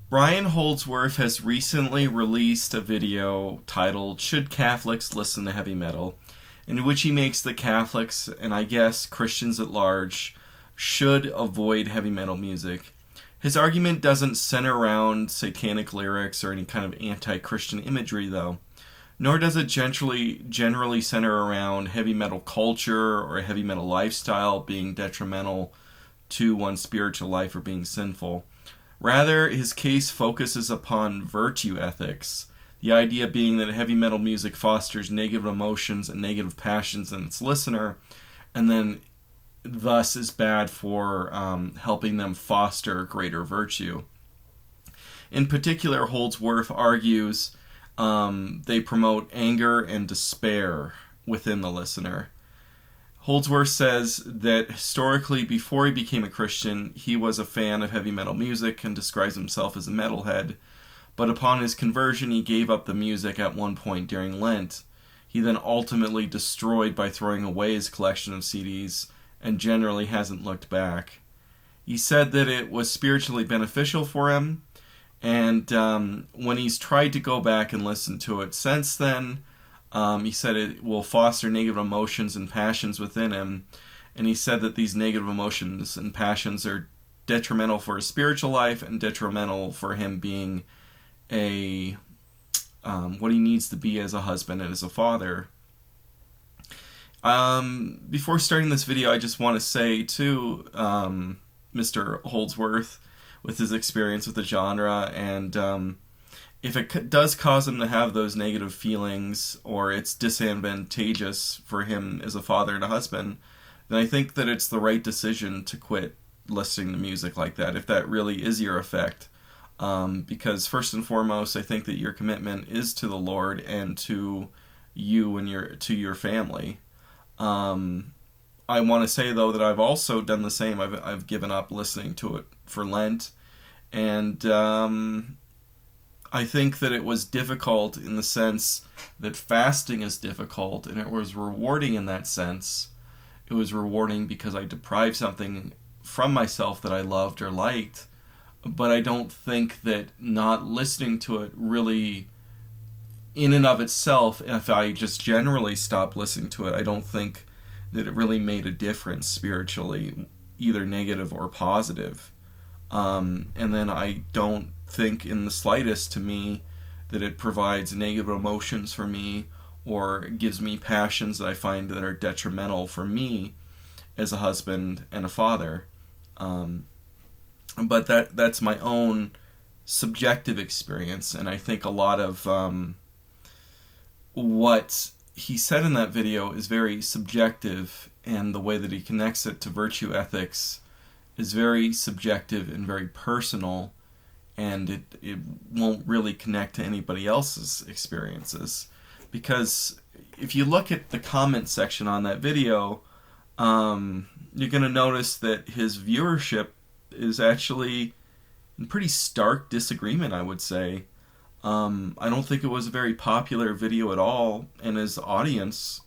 Brian Holdsworth has recently released a video titled "Should Catholics Listen to Heavy Metal?" in which he makes the Catholics, and I guess Christians at large, should avoid heavy metal music. His argument doesn't center around satanic lyrics or any kind of anti-Christian imagery, though, nor does it generally center around heavy metal culture or a heavy metal lifestyle being detrimental to one's spiritual life or being sinful. Rather, his case focuses upon virtue ethics, the idea being that heavy metal music fosters negative emotions and negative passions in its listener, and then thus is bad for helping them foster greater virtue. In particular, Holdsworth argues they promote anger and despair within the listener. Holdsworth says that historically, before he became a Christian, he was a fan of heavy metal music and describes himself as a metalhead. But upon his conversion, he gave up the music at one point during Lent. He then ultimately destroyed by throwing away his collection of CDs and generally hasn't looked back. He said that it was spiritually beneficial for him, and when he's tried to go back and listen to it since then, he said it will foster negative emotions and passions within him, and he said that these negative emotions and passions are detrimental for his spiritual life and detrimental for him being what he needs to be as a husband and as a father. Before starting this video, I just want to say to Mr. Holdsworth, with his experience with the genre, and if it does cause him to have those negative feelings, or it's disadvantageous for him as a father and a husband, then I think that it's the right decision to quit listening to music like that, if that really is your effect. Because first and foremost, I think that your commitment is to the Lord and to you and your family. I want to say, though, that I've also done the same. I've given up listening to it for Lent, and I think that it was difficult in the sense that fasting is difficult, and it was rewarding in that sense. It was rewarding because I deprived something from myself that I loved or liked, but I don't think that not listening to it really, in and of itself, if I just generally stopped listening to it, I don't think that it really made a difference spiritually, either negative or positive. And then I don't think in the slightest to me that it provides negative emotions for me or gives me passions that I find that are detrimental for me as a husband and a father. But that's my own subjective experience, and I think a lot of what he said in that video is very subjective, and the way that he connects it to virtue ethics is very subjective and very personal, and it won't really connect to anybody else's experiences. Because if you look at the comment section on that video, you're going to notice that his viewership is actually in pretty stark disagreement, I would say. I don't think it was a very popular video at all, and his audience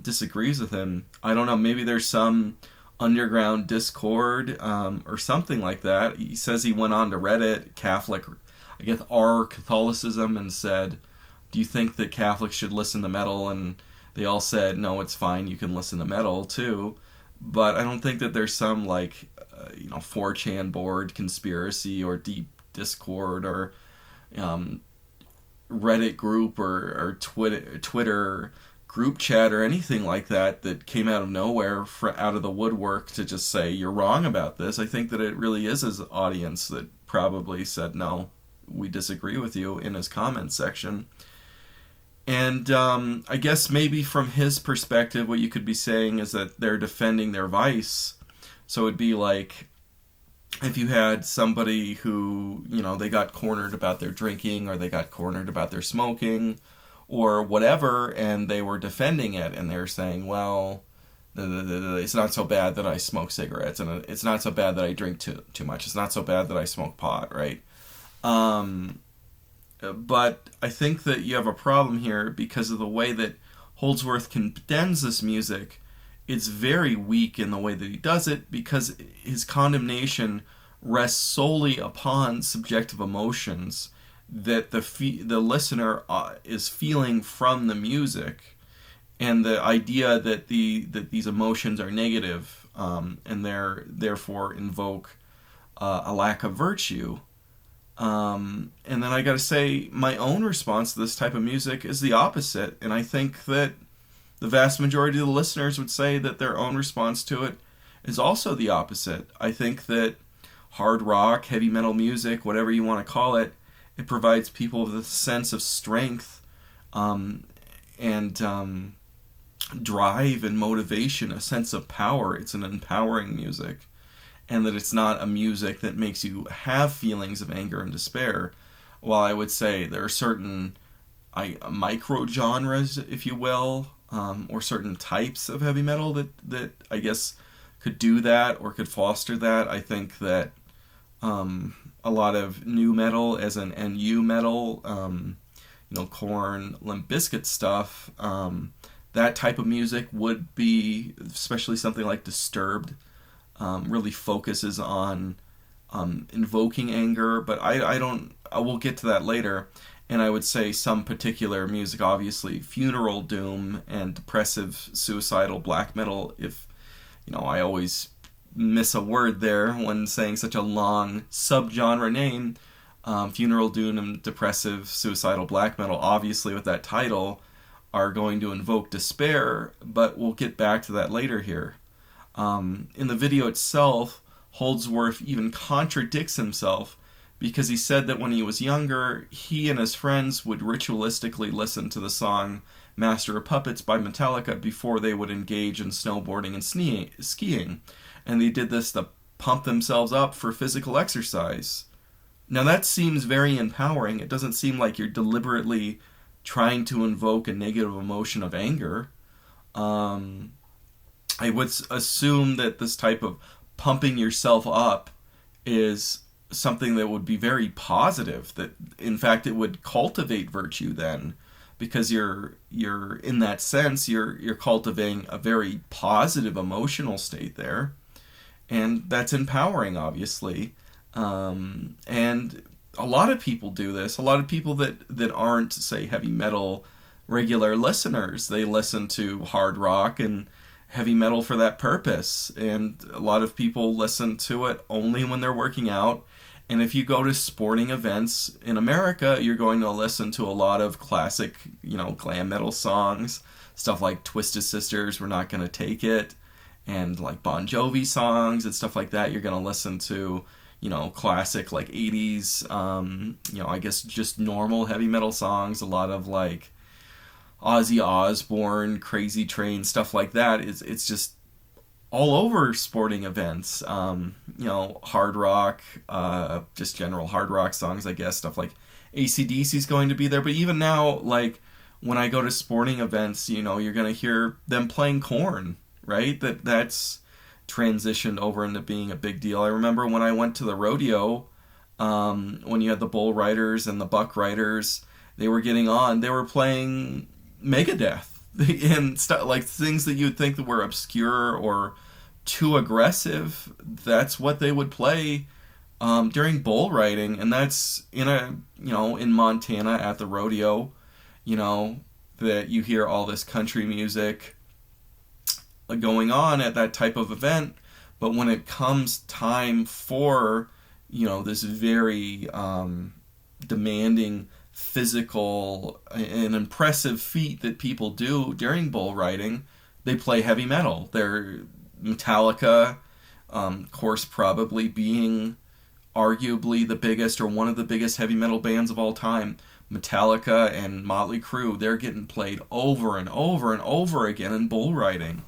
disagrees with him. I don't know, maybe there's some underground Discord or something like that. He says he went on to Reddit, Catholic, I guess R Catholicism, and said, do you think that Catholics should listen to metal? And they all said, no, it's fine, you can listen to metal too. But I don't think that there's some 4chan board conspiracy or deep Discord or Reddit group or Twitter group chat or anything like that came out of nowhere, out of the woodwork, to just say you're wrong about this. I think that it really is his audience that probably said, no, we disagree with you, in his comment section. And I guess maybe from his perspective, what you could be saying is that they're defending their vice. So it'd be like if you had somebody who, they got cornered about their drinking, or they got cornered about their smoking, or whatever, and they were defending it, and they're saying, well, it's not so bad that I smoke cigarettes, and it's not so bad that I drink too much, it's not so bad that I smoke pot, right? But I think that you have a problem here because of the way that Holdsworth condemns this music. It's very weak in the way that he does it, because his condemnation rests solely upon subjective emotions that the listener is feeling from the music, and the idea that these emotions are negative, and therefore invoke a lack of virtue. And then I gotta say, my own response to this type of music is the opposite, and I think that the vast majority of the listeners would say that their own response to it is also the opposite. I think that hard rock, heavy metal music, whatever you want to call it, it provides people with a sense of strength, and drive and motivation, a sense of power. It's an empowering music, and that it's not a music that makes you have feelings of anger and despair. While I would say there are certain micro genres, if you will, or certain types of heavy metal that I guess could do that or could foster that. I think that a lot of new metal, as in NU metal, Korn, Limp Bizkit stuff, that type of music would be, especially something like Disturbed, really focuses on invoking anger. But I will get to that later. And I would say some particular music, obviously, funeral doom and depressive, suicidal black metal. If I always miss a word there when saying such a long subgenre name. Funeral doom and depressive, suicidal black metal, obviously with that title, are going to invoke despair, but we'll get back to that later here. In the video itself, Holdsworth even contradicts himself, because he said that when he was younger, he and his friends would ritualistically listen to the song Master of Puppets by Metallica before they would engage in snowboarding and skiing. And they did this to pump themselves up for physical exercise. Now that seems very empowering. It doesn't seem like you're deliberately trying to invoke a negative emotion of anger. I would assume that this type of pumping yourself up is something that would be very positive, that in fact it would cultivate virtue then, because you're in that sense you're cultivating a very positive emotional state there, and that's empowering, obviously. And a lot of people do this. A lot of people that aren't, say, heavy metal regular listeners, they listen to hard rock and heavy metal for that purpose. And a lot of people listen to it only when they're working out. And if you go to sporting events in America, you're going to listen to a lot of classic, glam metal songs, stuff like Twisted Sisters, We're Not Gonna Take It, and like Bon Jovi songs and stuff like that. You're going to listen to, classic like 80s, I guess just normal heavy metal songs, a lot of like Ozzy Osbourne, Crazy Train, stuff like that. It's just all over sporting events. Hard rock, just general hard rock songs, I guess, stuff like AC/DC's going to be there. But even now, like when I go to sporting events, you're going to hear them playing Korn, right? That's transitioned over into being a big deal. I remember when I went to the rodeo, when you had the bull riders and the buck riders, they were playing Megadeth and stuff like things that you'd think that were obscure or too aggressive. That's what they would play during bull riding, and that's in Montana at the rodeo. That you hear all this country music going on at that type of event, but when it comes time for this very demanding physical and impressive feat that people do during bull riding, they play heavy metal. They're Metallica, of course, probably being arguably the biggest or one of the biggest heavy metal bands of all time. Metallica and Motley Crue, they're getting played over and over and over again in bull riding.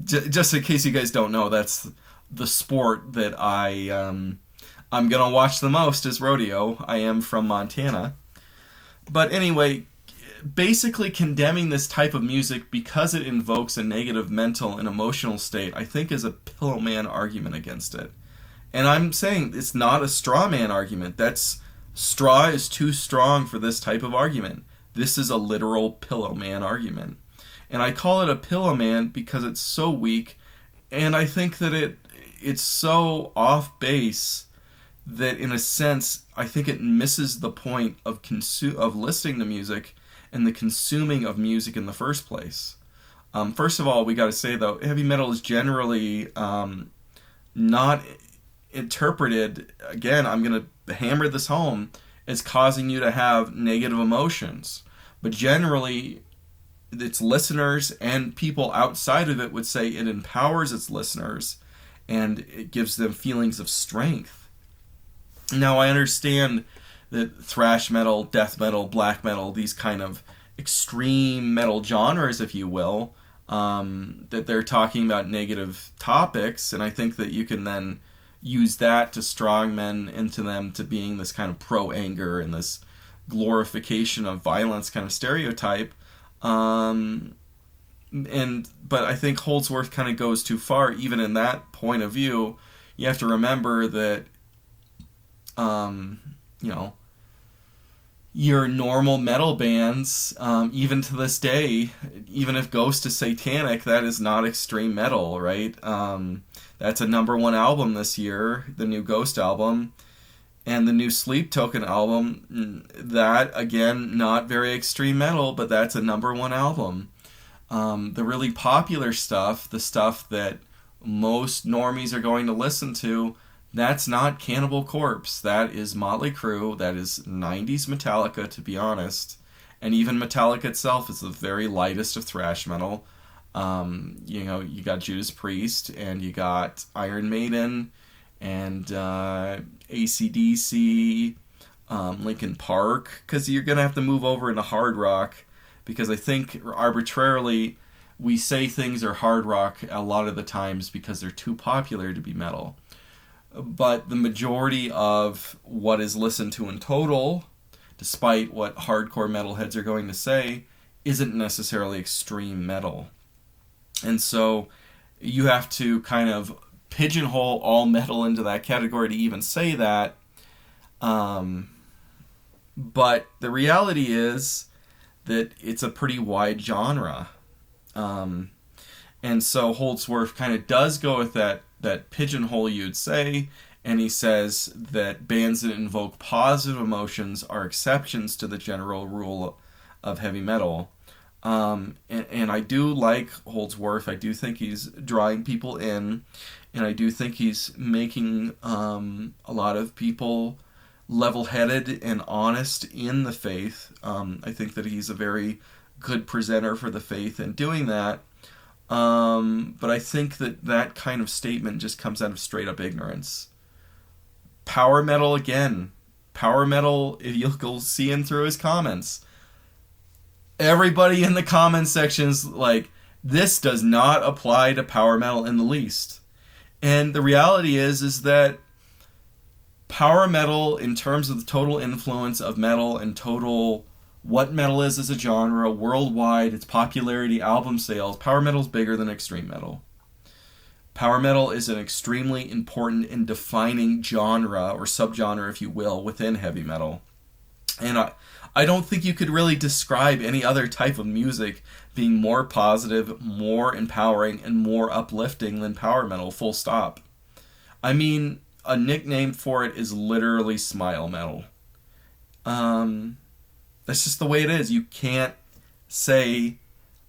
Just in case you guys don't know, that's the sport that I'm gonna watch the most is rodeo. I am from Montana. But anyway, basically condemning this type of music because it invokes a negative mental and emotional state, I think is a pillow man argument against it. And I'm saying it's not a straw man argument. Straw is too strong for this type of argument. This is a literal pillow man argument. And I call it a pillow man because it's so weak, and I think that it's so off base that in a sense I think it misses the point of of listening to music and the consuming of music in the first place. First of all, we got to say though, heavy metal is generally not interpreted. Again, I'm going to hammer this home, as causing you to have negative emotions, but generally its listeners and people outside of it would say it empowers its listeners and it gives them feelings of strength. Now, I understand that thrash metal, death metal, black metal, these kind of extreme metal genres, if you will, that they're talking about negative topics, and I think that you can then use that to strongmen into them to being this kind of pro-anger and this glorification of violence kind of stereotype. But I think Holdsworth kind of goes too far, even in that point of view. You have to remember that, your normal metal bands, even to this day, even if Ghost is satanic, that is not extreme metal, right? That's a #1 album this year, the new Ghost album. And the new Sleep Token album, that, again, not very extreme metal, but that's a #1 album. The really popular stuff, the stuff that most normies are going to listen to, that's not Cannibal Corpse. That is Motley Crue. That is 90s Metallica, to be honest. And even Metallica itself is the very lightest of thrash metal. You got Judas Priest, and you got Iron Maiden, and AC/DC, Linkin Park, because you're going to have to move over into hard rock, because I think arbitrarily we say things are hard rock a lot of the times because they're too popular to be metal. But the majority of what is listened to in total, despite what hardcore metalheads are going to say, isn't necessarily extreme metal. And so you have to kind of pigeonhole all metal into that category to even say that. But the reality is that it's a pretty wide genre. And so Holdsworth kind of does go with that pigeonhole, you'd say, and he says that bands that invoke positive emotions are exceptions to the general rule of heavy metal. And I do like Holdsworth. I do think he's drawing people in, and I do think he's making a lot of people level-headed and honest in the faith. I think that he's a very good presenter for the faith in doing that. But I think that kind of statement just comes out of straight-up ignorance. Power metal, again. Power metal, if you'll go seeing through his comments, everybody in the comments section is like, this does not apply to power metal in the least. And the reality is that power metal, in terms of the total influence of metal and total what metal is as a genre worldwide, its popularity, album sales, power metal is bigger than extreme metal. Power metal is an extremely important and defining genre, or subgenre, if you will, within heavy metal. And I don't think you could really describe any other type of music being more positive, more empowering, and more uplifting than power metal, full stop. I mean, a nickname for it is literally smile metal. That's just the way it is. You can't say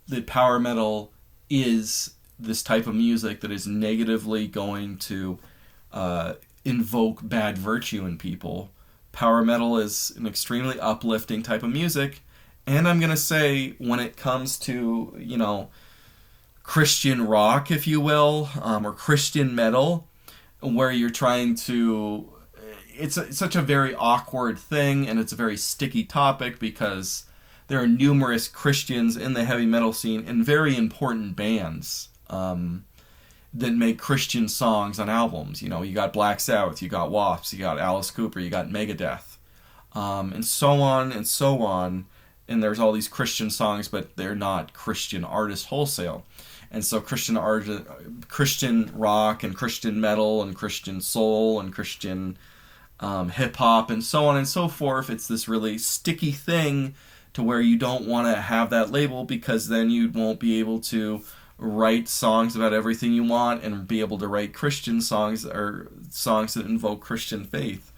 that power metal is this type of music that is negatively going to invoke bad virtue in people. Power metal is an extremely uplifting type of music, and I'm going to say when it comes to, Christian rock, if you will, or Christian metal, where you're trying to... It's such a very awkward thing, and it's a very sticky topic because there are numerous Christians in the heavy metal scene and very important bands that make Christian songs on albums. You got Black Sabbath, you got Wasp, you got Alice Cooper, you got Megadeth, and so on and so on. And there's all these Christian songs, but they're not Christian artists wholesale. And so Christian rock and Christian metal and Christian soul and Christian hip-hop and so on and so forth, it's this really sticky thing to where you don't want to have that label, because then you won't be able to write songs about everything you want and be able to write Christian songs or songs that invoke Christian faith.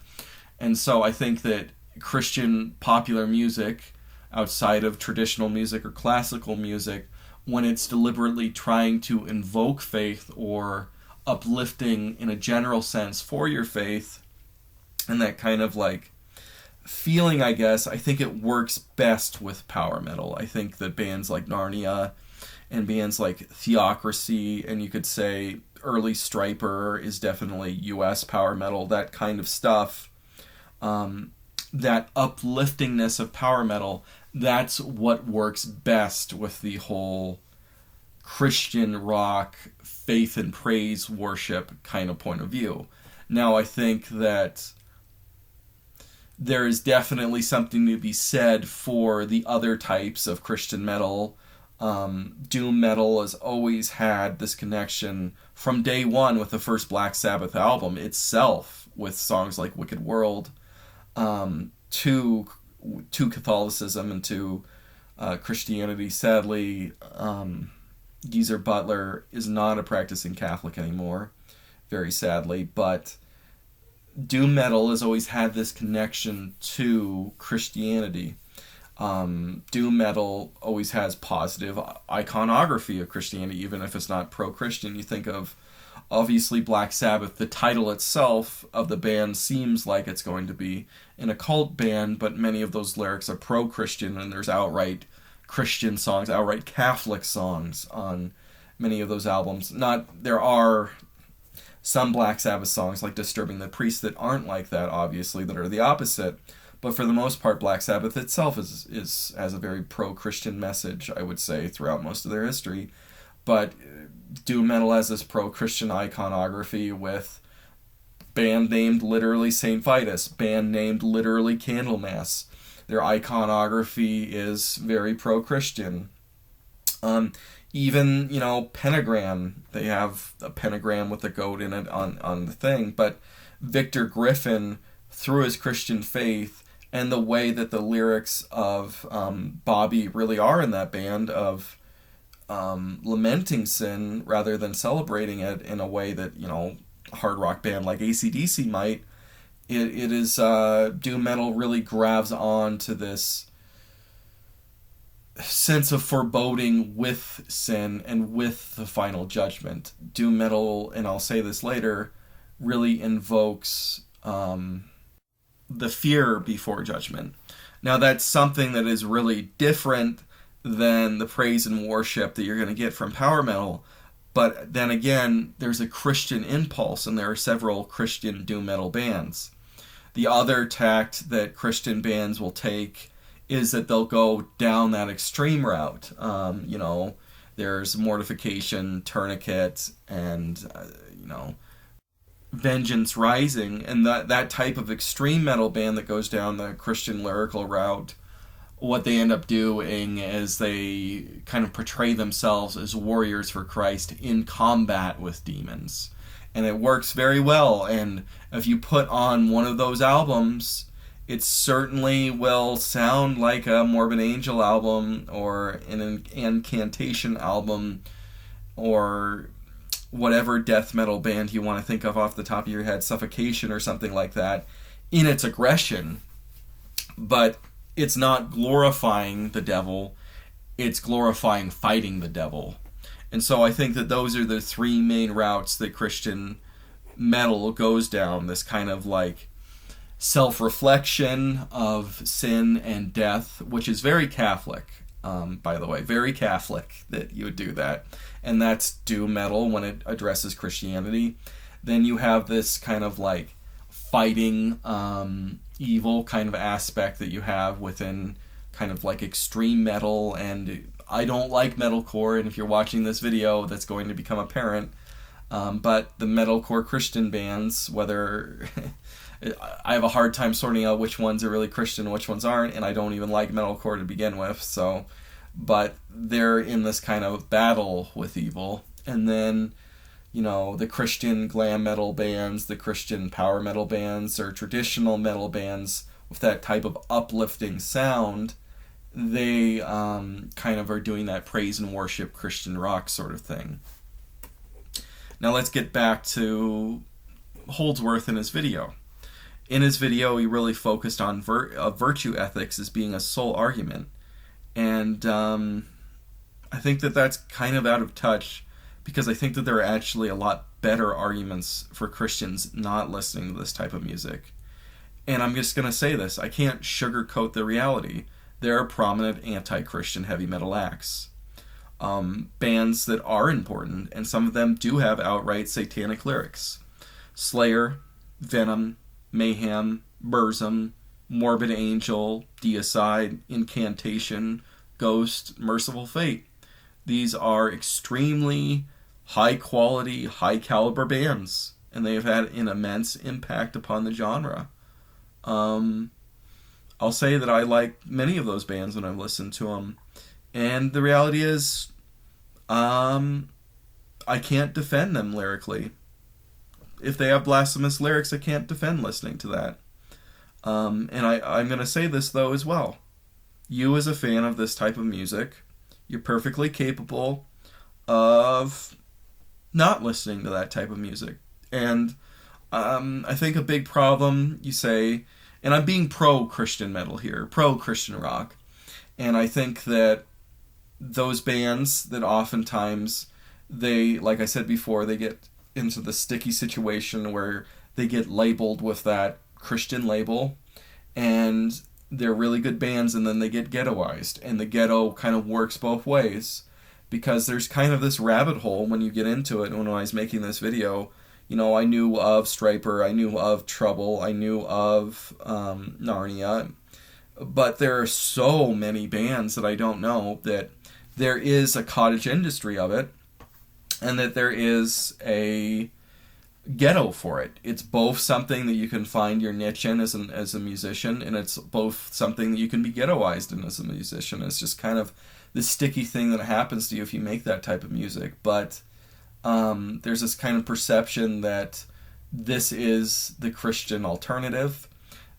And so I think that Christian popular music, outside of traditional music or classical music, when it's deliberately trying to invoke faith or uplifting in a general sense for your faith, and that kind of like feeling, I guess, I think it works best with power metal. I think that bands like Narnia and bands like Theocracy, and you could say early Stryper is definitely US power metal, that kind of stuff, that upliftingness of power metal, that's what works best with the whole Christian rock, faith and praise worship kind of point of view. Now, I think that there is definitely something to be said for the other types of Christian metal. Doom metal has always had this connection from day one with the first Black Sabbath album itself, with songs like Wicked World, to Catholicism and to Christianity. Sadly, Geezer Butler is not a practicing Catholic anymore, very sadly, but doom metal has always had this connection to Christianity. Doom metal always has positive iconography of Christianity, even if it's not pro-Christian. You think of, obviously, Black Sabbath. The title itself of the band seems like it's going to be an occult band, but many of those lyrics are pro-Christian, and there's outright Christian songs, outright Catholic songs on many of those albums. There are some Black Sabbath songs, like Disturbing the Priest, that aren't like that, obviously, that are the opposite. But for the most part, Black Sabbath itself has a very pro-Christian message, I would say, throughout most of their history. But doom metal has this pro-Christian iconography with band named literally St. Vitus, band named literally Candlemas. Their iconography is very pro-Christian. Even, pentagram. They have a pentagram with a goat in it on the thing. But Victor Griffin, through his Christian faith and the way that the lyrics of Bobby really are in that band, of lamenting sin rather than celebrating it in a way that, a hard rock band like AC/DC might, it is, doom metal really grabs on to this sense of foreboding with sin and with the final judgment. Doom metal, and I'll say this later, really invokes the fear before judgment. Now, that's something that is really different than the praise and worship that you're going to get from power metal. But then again, there's a Christian impulse, and there are several Christian doom metal bands. The other tact that Christian bands will take is that they'll go down that extreme route. There's Mortification, Tourniquet, and, Vengeance Rising. And that type of extreme metal band that goes down the Christian lyrical route, what they end up doing is they kind of portray themselves as warriors for Christ in combat with demons. And it works very well. And if you put on one of those albums, it certainly will sound like a Morbid Angel album or an Incantation album or whatever death metal band you want to think of off the top of your head, Suffocation or something like that, in its aggression. But it's not glorifying the devil, it's glorifying fighting the devil. And so I think that those are the three main routes that Christian metal goes down, this kind of like self-reflection of sin and death, which is very Catholic, by the way, very Catholic that you would do that. And that's doom metal when it addresses Christianity. Then you have this kind of like fighting evil kind of aspect that you have within kind of like extreme metal. And I don't like metalcore, and if you're watching this video, that's going to become apparent. But the metalcore Christian bands, whether I have a hard time sorting out which ones are really Christian and which ones aren't, and I don't even like metalcore to begin with. But they're in this kind of battle with evil. And then, the Christian glam metal bands, the Christian power metal bands, or traditional metal bands with that type of uplifting sound, they kind of are doing that praise and worship Christian rock sort of thing. Now let's get back to Holdsworth in his video. In his video, he really focused on virtue ethics as being a sole argument. And I think that that's kind of out of touch, because I think that there are actually a lot better arguments for Christians not listening to this type of music. And I'm just going to say this, I can't sugarcoat the reality. There are prominent anti-Christian heavy metal acts. Bands that are important, and some of them do have outright satanic lyrics. Slayer, Venom, Mayhem, Burzum, Morbid Angel, Deicide, Incantation, Ghost, Merciful Fate. These are extremely high-quality, high-caliber bands, and they have had an immense impact upon the genre. I'll say that I like many of those bands when I've listened to them. And the reality is, I can't defend them lyrically. If they have blasphemous lyrics, I can't defend listening to that. And I'm going to say this, though, as well. You, as a fan of this type of music, you're perfectly capable of not listening to that type of music. And I think a big problem, you say, and I'm being pro-Christian metal here, pro-Christian rock, and I think that those bands that oftentimes they, like I said before, they get into the sticky situation where they get labeled with that Christian label, and they're really good bands, and then they get ghettoized, and the ghetto kind of works both ways, because there's kind of this rabbit hole when you get into it. And when I was making this video, I knew of Striper, I knew of Trouble, I knew of Narnia, but there are so many bands that I don't know, that there is a cottage industry of it, and that there is a ghetto for it. It's both something that you can find your niche in as a musician, and it's both something that you can be ghettoized in as a musician. It's just kind of this sticky thing that happens to you if you make that type of music. But there's this kind of perception that this is the Christian alternative,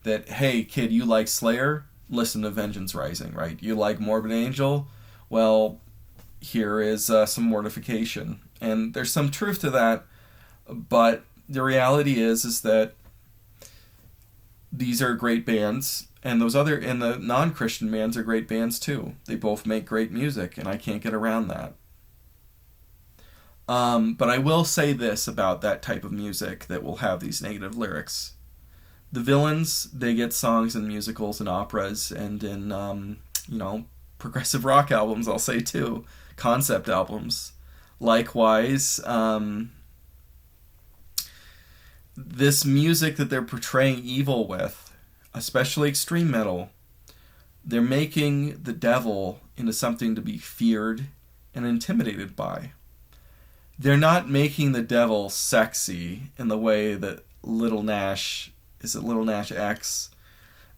that, hey, kid, you like Slayer? Listen to Vengeance Rising, right? You like Morbid Angel? Well, here is some Mortification. And there's some truth to that, but the reality is that these are great bands, and the non-Christian bands are great bands too. They both make great music, and I can't get around that. But I will say this about that type of music that will have these negative lyrics. The villains, they get songs in musicals and operas and in, progressive rock albums, I'll say too. Concept albums. Likewise, this music that they're portraying evil with, especially extreme metal, they're making the devil into something to be feared and intimidated by. They're not making the devil sexy in the way that Little Nash X,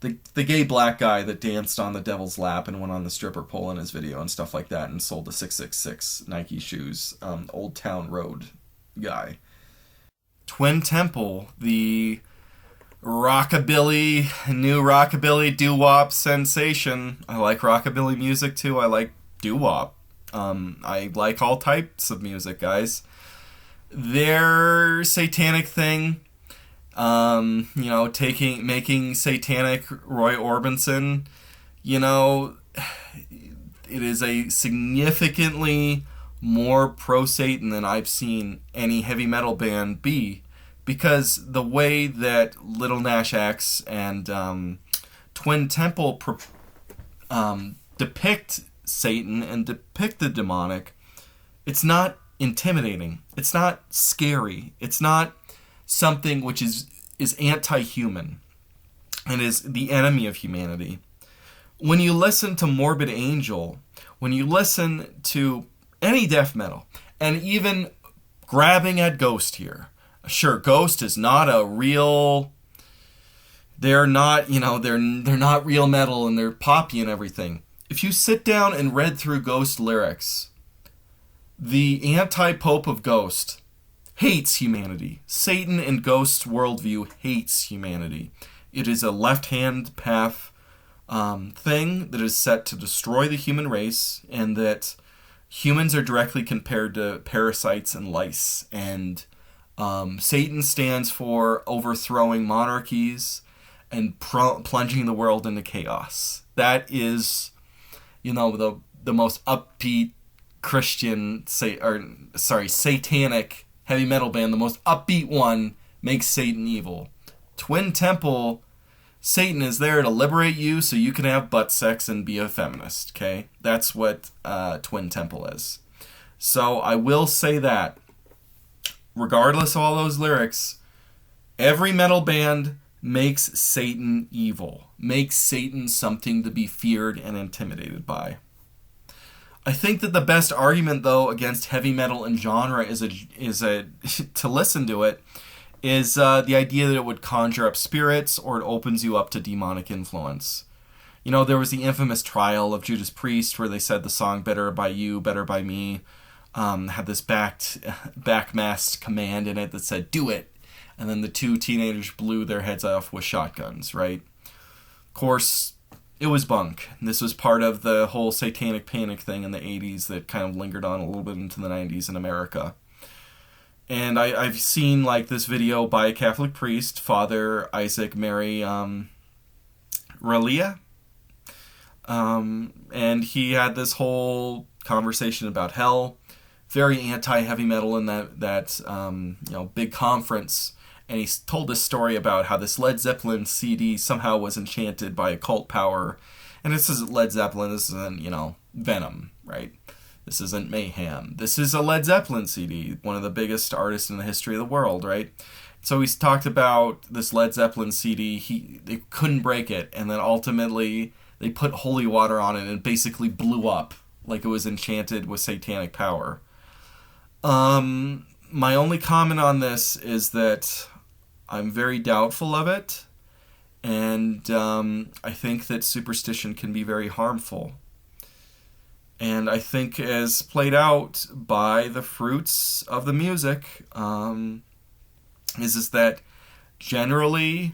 the gay black guy that danced on the devil's lap and went on the stripper pole in his video and stuff like that, and sold the 666 Nike shoes, Old Town Road guy. Twin Temple, the new rockabilly doo-wop sensation. I like rockabilly music too. I like doo-wop. I like all types of music, guys. Their satanic thing, making satanic Roy Orbison, it is a significantly more pro-Satan than I've seen any heavy metal band be, because the way that Little Nash X and Twin Temple depict Satan and depict the demonic, it's not intimidating, it's not scary, it's not something which is anti-human and is the enemy of humanity. When you listen to Morbid Angel, when you listen to any death metal, and even grabbing at Ghost here, sure, Ghost is not a real, they're not real metal, and they're poppy and everything. If you sit down and read through Ghost lyrics, the anti-pope of Ghost hates humanity. Satan and Ghost's worldview hates humanity. It is a left-hand path thing that is set to destroy the human race, and that humans are directly compared to parasites and lice. And Satan stands for overthrowing monarchies and plunging the world into chaos. That is, the most upbeat satanic heavy metal band. The most upbeat one makes Satan evil. Twin Temple, Satan is there to liberate you so you can have butt sex and be a feminist, okay? That's what Twin Temple is. So I will say that, regardless of all those lyrics, every metal band makes Satan evil, makes Satan something to be feared and intimidated by. I think that the best argument, though, against heavy metal and genre is to listen to it, is the idea that it would conjure up spirits, or it opens you up to demonic influence. There was the infamous trial of Judas Priest, where they said the song "Better by You, Better by Me" had this backmasked command in it that said, "Do it," and then the two teenagers blew their heads off with shotguns, right? Of course, it was bunk. This was part of the whole satanic panic thing in the 80s that kind of lingered on a little bit into the 90s in America. And I've seen this video by a Catholic priest, Father Isaac Mary Ralia. And he had this whole conversation about hell, very anti-heavy metal in that big conference. And he told this story about how this Led Zeppelin CD somehow was enchanted by occult power. And this isn't Led Zeppelin, this isn't, Venom, right? This isn't Mayhem. This is a Led Zeppelin CD, one of the biggest artists in the history of the world, right? So he's talked about this Led Zeppelin CD. They couldn't break it, and then ultimately they put holy water on it and it basically blew up like it was enchanted with satanic power. My only comment on this is that I'm very doubtful of it, and I think that superstition can be very harmful. And I think, as played out by the fruits of the music, is that generally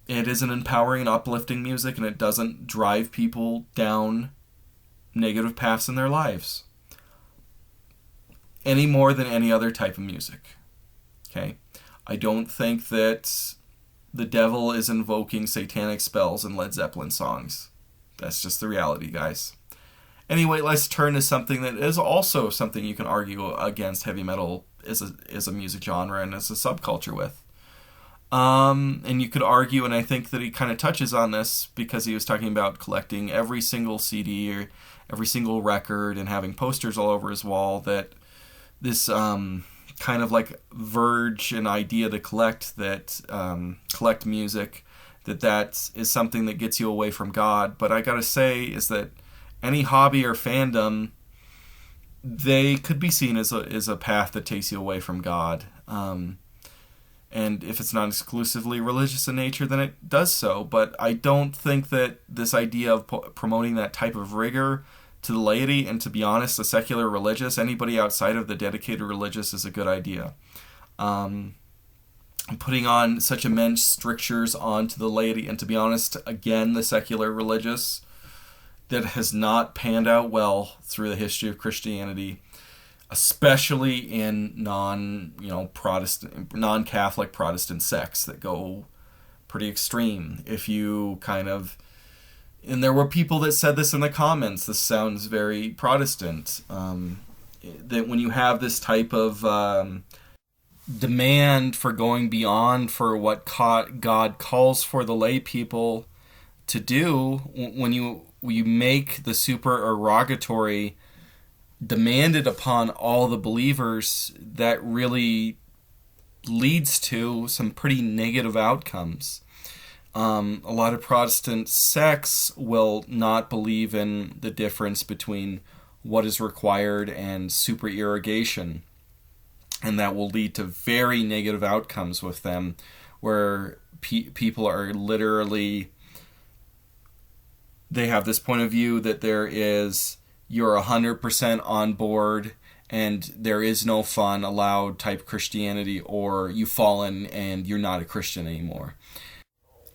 it is an empowering and uplifting music, and it doesn't drive people down negative paths in their lives any more than any other type of music. Okay? I don't think that the devil is invoking satanic spells in Led Zeppelin songs. That's just the reality, guys. Anyway, let's turn to something that is also something you can argue against heavy metal as a music genre and as a subculture with. And you could argue, and I think that he kind of touches on this because he was talking about collecting every single CD or every single record and having posters all over his wall, that this kind of verge and idea to collect music, that is something that gets you away from God. But I gotta say is that any hobby or fandom, they could be seen as a path that takes you away from God. And if it's not exclusively religious in nature, then it does so. But I don't think that this idea of promoting that type of rigor to the laity, and to be honest, the secular religious, anybody outside of the dedicated religious, is a good idea. Putting on such immense strictures onto the laity, and to be honest, again, the secular religious, that has not panned out well through the history of Christianity, especially in non-Catholic Protestant sects that go pretty extreme. And there were people that said this in the comments, this sounds very Protestant, that when you have this type of demand for going beyond for what God calls for the lay people to do, when you make the supererogatory demanded upon all the believers, that really leads to some pretty negative outcomes. A lot of Protestant sects will not believe in the difference between what is required and supererogation, and that will lead to very negative outcomes with them, where people are literally, they have this point of view that you're 100% on board and there is no fun allowed type Christianity, or you've fallen and you're not a Christian anymore.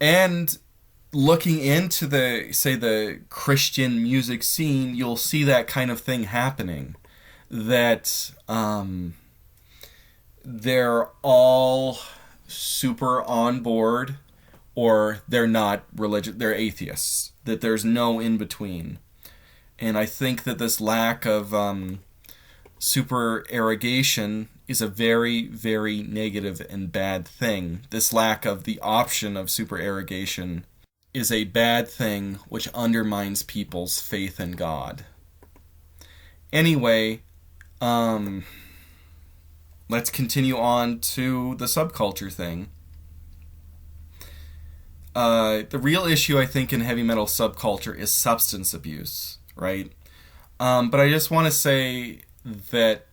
And looking into the Christian music scene, you'll see that kind of thing happening. That they're all super on board, or they're not religious. They're atheists. That there's no in between. And I think that this lack of supererogation is a very, very negative and bad thing. This lack of the option of supererogation is a bad thing which undermines people's faith in God. Anyway, let's continue on to the subculture thing. The real issue, I think, in heavy metal subculture is substance abuse, right? But I just want to say that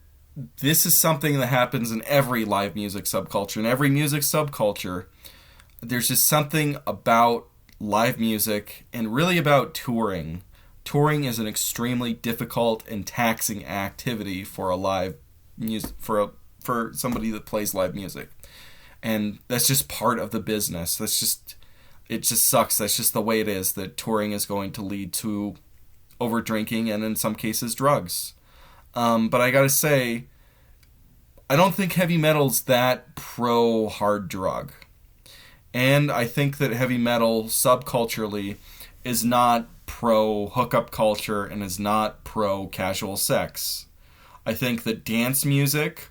this is something that happens in every live music subculture. In every music subculture, there's just something about live music and really about touring. Touring is an extremely difficult and taxing activity for a live music for somebody that plays live music, and that's just part of the business. It just sucks. That's just the way it is. That touring is going to lead to over drinking and in some cases drugs. But I gotta say, I don't think heavy metal's that pro hard drug. And I think that heavy metal subculturally is not pro hookup culture and is not pro casual sex. I think that dance music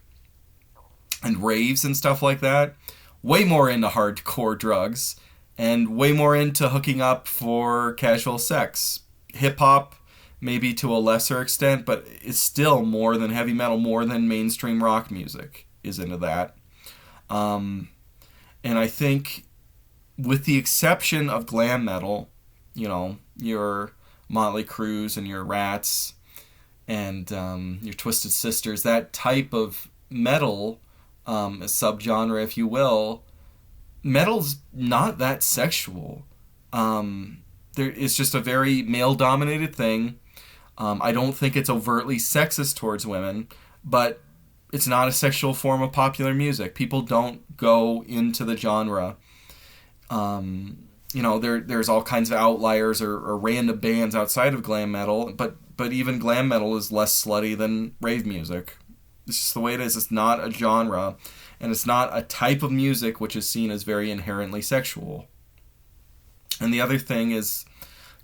and raves and stuff like that, way more into hardcore drugs and way more into hooking up for casual sex. Hip hop, maybe to a lesser extent, but it's still more than heavy metal, more than mainstream rock music is into that. And I think, with the exception of glam metal, your Motley Crues and your Rats and your Twisted Sisters, that type of metal, a subgenre, if you will, metal's not that sexual. It's just a very male-dominated thing. I don't think it's overtly sexist towards women, but it's not a sexual form of popular music. People don't go into the genre. There's all kinds of outliers or random bands outside of glam metal, but even glam metal is less slutty than rave music. It's just the way it is. It's not a genre, and it's not a type of music which is seen as very inherently sexual. And the other thing is,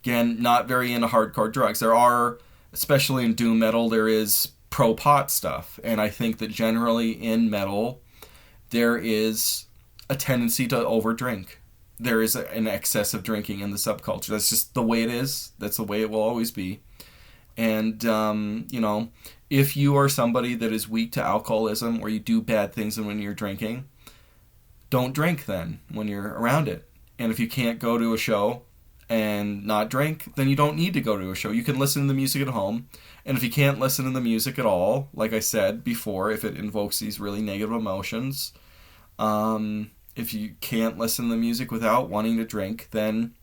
again, not very into hardcore drugs. There are, especially in doom metal, there is pro-pot stuff. And I think that generally in metal, there is a tendency to overdrink. There is an excess of drinking in the subculture. That's just the way it is. That's the way it will always be. And, if you are somebody that is weak to alcoholism or you do bad things when you're drinking, don't drink then when you're around it. And if you can't go to a show and not drink, then you don't need to go to a show. You can listen to the music at home. And if you can't listen to the music at all, like I said before, if it invokes these really negative emotions, if you can't listen to the music without wanting to drink, then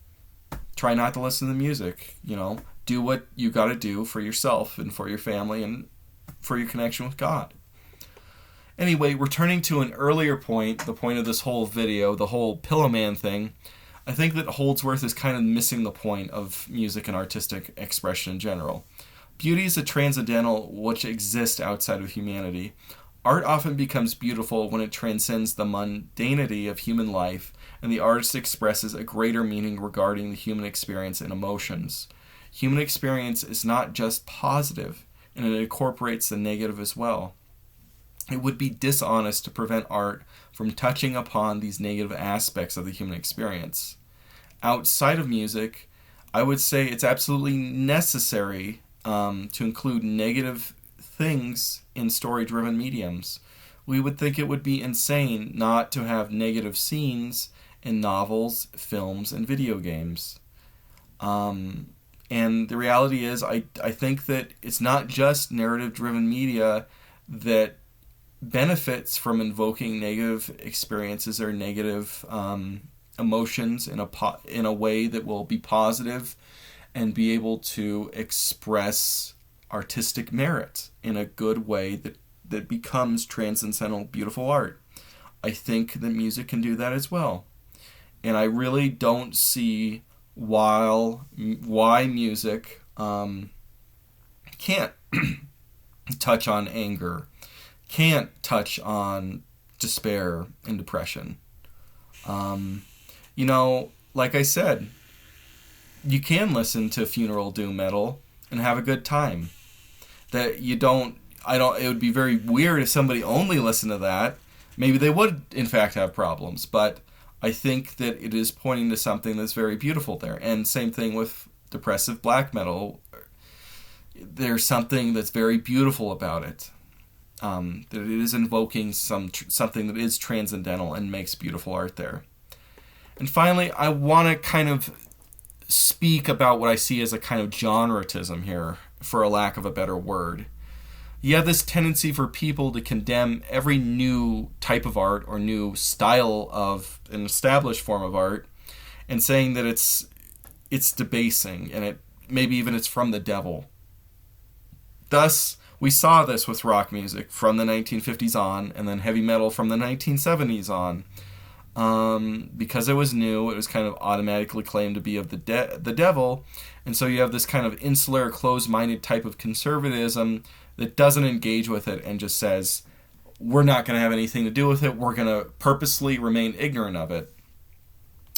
try not to listen to the music. Do what you got to do for yourself and for your family and for your connection with God. Anyway, returning to an earlier point, the point of this whole video, the whole Pillow Man thing, I think that Holdsworth is kind of missing the point of music and artistic expression in general. Beauty is a transcendental which exists outside of humanity. Art often becomes beautiful when it transcends the mundanity of human life, and the artist expresses a greater meaning regarding the human experience and emotions. Human experience is not just positive, and it incorporates the negative as well. It would be dishonest to prevent art from touching upon these negative aspects of the human experience. Outside of music, I would say it's absolutely necessary to include negative things in story-driven mediums. We would think it would be insane not to have negative scenes in novels, films, and video games. And the reality is, I think that it's not just narrative-driven media that benefits from invoking negative experiences or negative emotions in a way that will be positive and be able to express artistic merit in a good way that becomes transcendental, beautiful art. I think that music can do that as well. And I really don't see why music can't touch on anger, can't touch on despair and depression. Like I said, you can listen to funeral doom metal and have a good time. It would be very weird if somebody only listened to that. Maybe they would, in fact, have problems, but I think that it is pointing to something that's very beautiful there. And same thing with depressive black metal. There's something that's very beautiful about it. That it is invoking something that is transcendental and makes beautiful art there. And finally, I want to kind of speak about what I see as a kind of genretism here, for a lack of a better word. You have this tendency for people to condemn every new type of art or new style of an established form of art, and saying that it's debasing and maybe even it's from the devil. Thus, we saw this with rock music from the 1950s on, and then heavy metal from the 1970s on. Because it was new, it was kind of automatically claimed to be of the devil, and so you have this kind of insular, closed-minded type of conservatism that doesn't engage with it and just says, we're not going to have anything to do with it, we're going to purposely remain ignorant of it.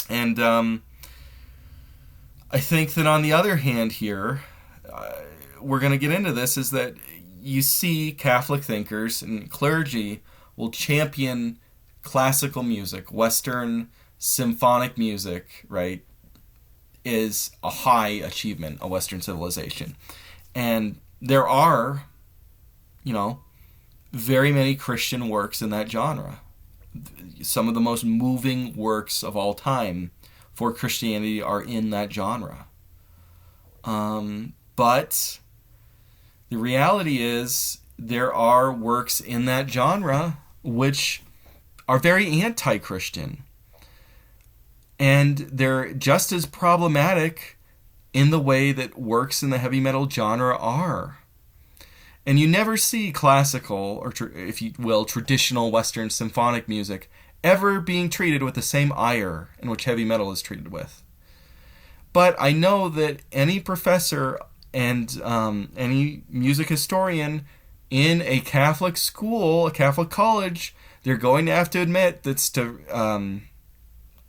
And I think that on the other hand here, we're going to get into this, is that you see Catholic thinkers and clergy will champion classical music, Western symphonic music, right, is a high achievement of Western civilization. And there are, very many Christian works in that genre. Some of the most moving works of all time for Christianity are in that genre. But the reality is there are works in that genre which are very anti-Christian. And they're just as problematic in the way that works in the heavy metal genre are. And you never see classical, or if you will, traditional Western symphonic music ever being treated with the same ire in which heavy metal is treated with. But I know that any professor and any music historian in a Catholic school, a Catholic college, they're going to have to admit that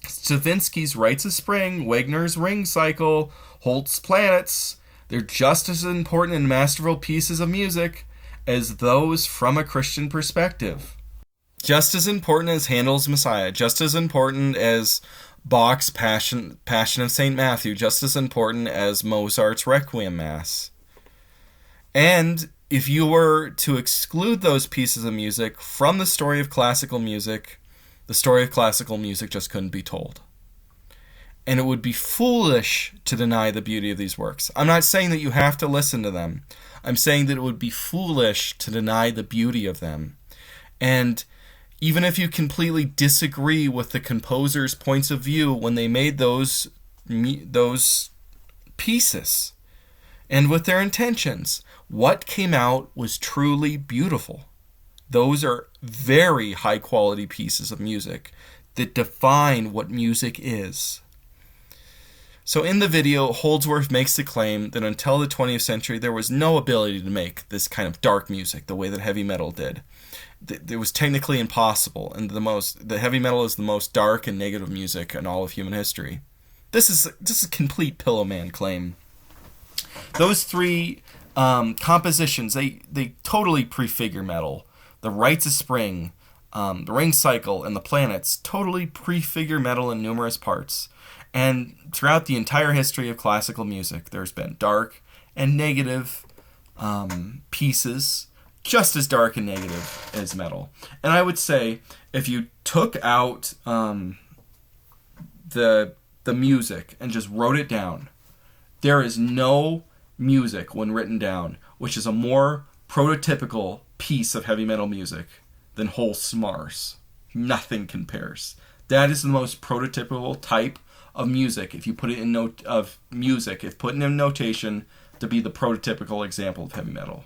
Stravinsky's Rites of Spring, Wagner's Ring Cycle, Holst's Planets, they're just as important and masterful pieces of music as those from a Christian perspective. Just as important as Handel's Messiah, just as important as Bach's Passion of St. Matthew, just as important as Mozart's Requiem Mass. And if you were to exclude those pieces of music from the story of classical music, the story of classical music just couldn't be told. And it would be foolish to deny the beauty of these works. I'm not saying that you have to listen to them. I'm saying that it would be foolish to deny the beauty of them. And even if you completely disagree with the composer's points of view when they made those pieces, and with their intentions, what came out was truly beautiful. Those are very high quality pieces of music that define what music is. So in the video, Holdsworth makes the claim that until the 20th century, there was no ability to make this kind of dark music the way that heavy metal did. It was technically impossible, and the heavy metal is the most dark and negative music in all of human history. This is a complete Pillow Man claim. Those three compositions, they totally prefigure metal. The Rites of Spring, the Ring Cycle, and the Planets totally prefigure metal in numerous parts. And throughout the entire history of classical music, there's been dark and negative pieces, just as dark and negative as metal. And I would say, if you took out the music and just wrote it down, there is no music, when written down, which is a more prototypical piece of heavy metal music than Holst's Mars. Nothing compares. That is the most prototypical type of music, if you put it in if put in notation, to be the prototypical example of heavy metal.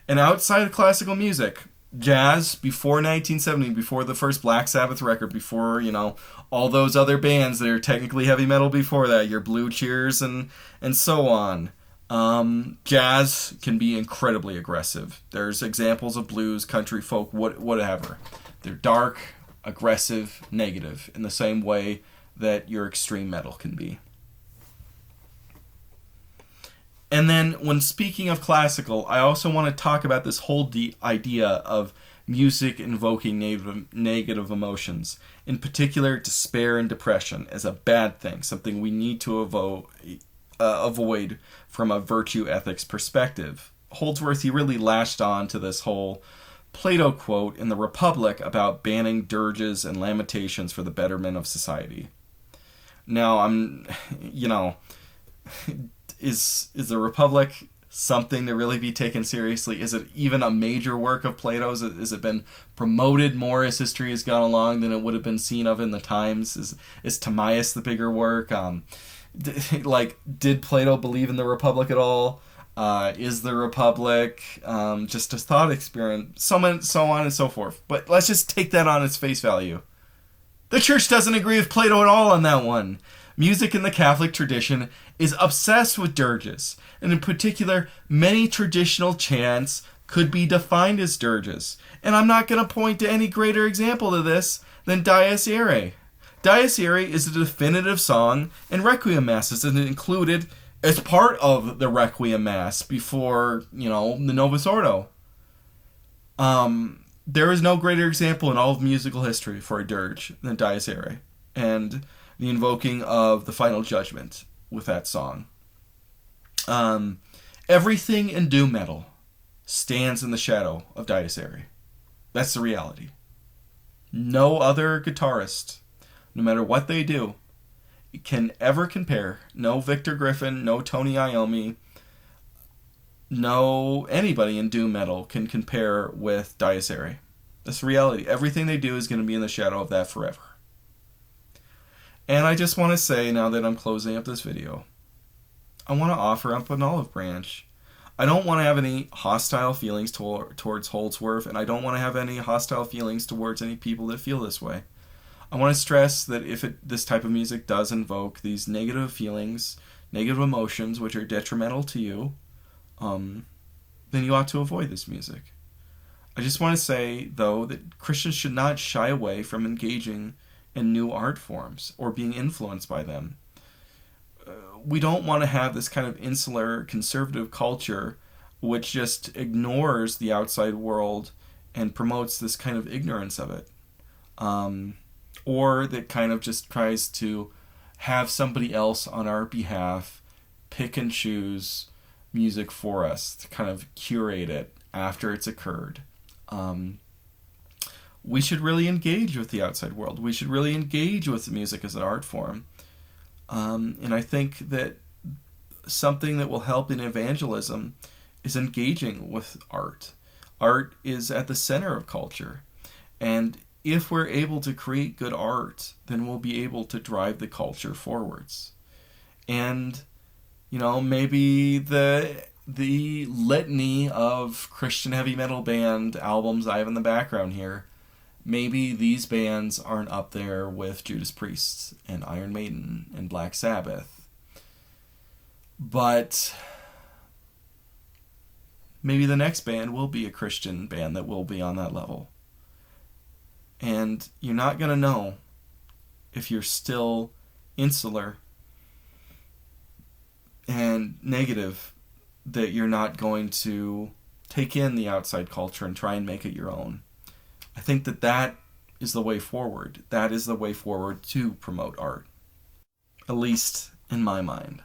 And outside of classical music, jazz before 1970, before the first Black Sabbath record, before, all those other bands that are technically heavy metal before that, your Blue Cheers and so on. Jazz can be incredibly aggressive. There's examples of blues, country, folk, whatever. They're dark, aggressive, negative, in the same way that your extreme metal can be. And then, when speaking of classical, I also want to talk about this whole idea of music invoking negative emotions, in particular despair and depression, as a bad thing, something we need to avoid from a virtue ethics perspective. Holdsworth, he really latched on to this whole Plato quote in the Republic about banning dirges and lamentations for the betterment of society. Now, Is the Republic something to really be taken seriously? Is it even a major work of Plato's? Has it been promoted more as history has gone along than it would have been seen of in the times? Is Timaeus the bigger work? Did Plato believe in the Republic at all? Is the Republic just a thought experiment? So on and so forth. But let's just take that on its face value. The Church doesn't agree with Plato at all on that one. Music in the Catholic tradition is obsessed with dirges, and in particular, many traditional chants could be defined as dirges. And I'm not going to point to any greater example of this than Dies Irae. Dies Irae is a definitive song in Requiem Masses, and included as part of the Requiem Mass before, the Novus Ordo. There is no greater example in all of musical history for a dirge than Dies Irae, and the invoking of the final judgment with that song. Everything in doom metal stands in the shadow of Dies Irae. That's the reality. No other guitarist, no matter what they do, can ever compare. No Victor Griffin, no Tony Iommi, no anybody in doom metal can compare with Dies Irae. That's the reality. Everything they do is going to be in the shadow of that forever. And I just want to say, now that I'm closing up this video, I want to offer up an olive branch. I don't want to have any hostile feelings towards Holdsworth, and I don't want to have any hostile feelings towards any people that feel this way. I want to stress that if this type of music does invoke these negative feelings, negative emotions, which are detrimental to you, then you ought to avoid this music. I just want to say, though, that Christians should not shy away from engaging in new art forms or being influenced by them. We don't want to have this kind of insular conservative culture which just ignores the outside world and promotes this kind of ignorance of it. Or that kind of just tries to have somebody else on our behalf pick and choose music for us, to kind of curate it after it's occurred. We should really engage with the outside world. We should really engage with music as an art form. And I think that something that will help in evangelism is engaging with art. Art is at the center of culture. And if we're able to create good art, then we'll be able to drive the culture forwards. And, maybe the litany of Christian heavy metal band albums I have in the background here, maybe these bands aren't up there with Judas Priest and Iron Maiden and Black Sabbath. But maybe the next band will be a Christian band that will be on that level. And you're not going to know if you're still insular and negative, that you're not going to take in the outside culture and try and make it your own. I think that is the way forward. That is the way forward to promote art. At least in my mind.